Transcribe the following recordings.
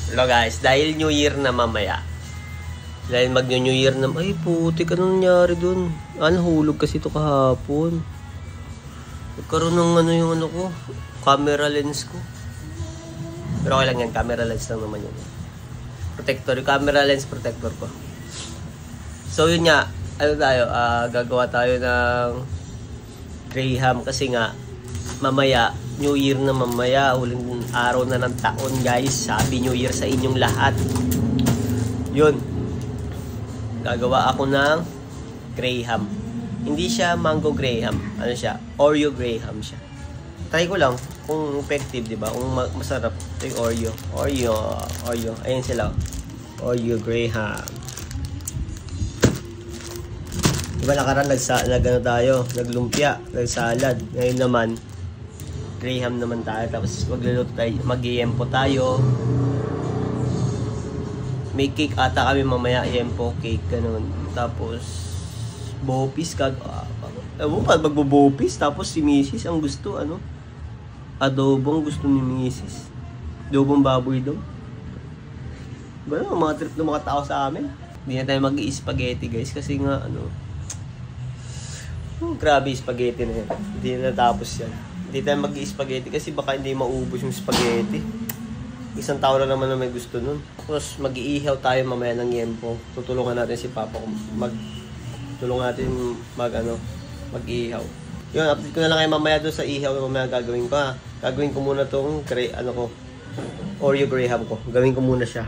Hello guys, dahil New Year na mamaya. Dahil mag-New Year na, ay putik, anong nangyari dun? Hulog kasi ito kahapon. Nagkaroon ng yung ko, camera lens ko. Pero okay lang yan, camera lens lang naman yun. Protector, camera lens protector ko. So yun nga, gagawa tayo ng Graham kasi nga, mamaya, New Year na mamaya, huling araw na ng taon guys. Happy New Year sa inyong lahat. Yun. Gagawa ako ng Graham. Hindi siya mango Graham. Ano siya? Oreo Graham siya. Try ko lang kung effective, di ba? Kung masarap. Ito yung Oreo. Oreo. Ayan sila. Oreo Graham. Di ba nakaraan naglumpia, nagsalad. Ngayon naman, Graham naman tayo. Tapos magluluto tayo, mag-iempo tayo. May cake ata kami mamaya, iempo cake, ganun. Tapos bopis magbobopis. Tapos si Mrs. ang gusto, adobong gusto ni Mrs. Adobong baboy daw. Ba mga trip ng mga tao sa amin. Hindi na tayo mag-i-spaghetti guys. Kasi nga, grabe spaghetti na yan. Hindi na natapos yan. Hindi tayo mag-i-spaghetti kasi baka hindi maubos yung spaghetti. Isang tao na naman na may gusto nun. Tapos mag-iihaw tayo mamaya ng yempo. Tutulungan natin si Papa kung mag-iihaw. Yun, update ko na lang kayo mamaya doon sa ihaw na mamaya gagawin ko ha. Gagawin ko muna tong Oreo Graham ko. Gawin ko muna siya.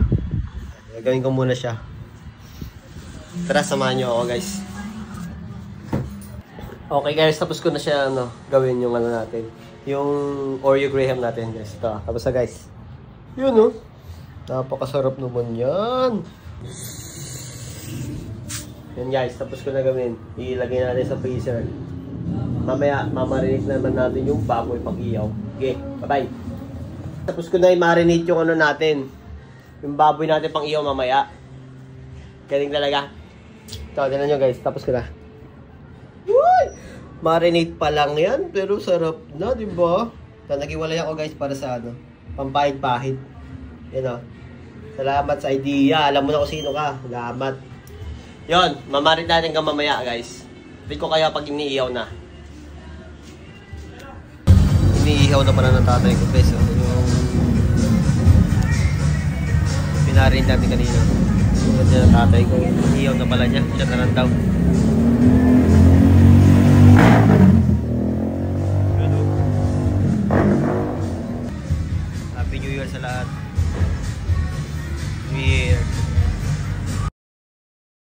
Tara, samahan nyo ako guys. Okay guys, tapos ko na siya gawin yung natin. Yung Oreo Graham natin guys. Ito, tapos na guys. Yun napakasarap naman yan. Yan guys, tapos ko na gawin. Ilagay natin sa freezer. Mamaya, mamarinate naman natin yung baboy pag-iyaw. Okay, bye-bye. Tapos ko na i-marinate yung natin. Yung baboy natin pang-iyaw mamaya. Galing talaga. Ito, tinan nyo guys, tapos ko na. Marinate pa lang yan, pero sarap na, di ba? Nagiwalay ako guys para sa pampahid-pahid. Yan Salamat sa idea. Alam mo na kung sino ka. Salamat. Yon, mamarinate natin ka mamaya guys. Hindi ko kaya pag iniihaw na. Iniihaw na pala ng tatay ko guys. Yung pinarinate natin kanina. Yung ng tatay ko. Iniihaw na pala niya. Siya na lang daw. Happy New Year sa lahat.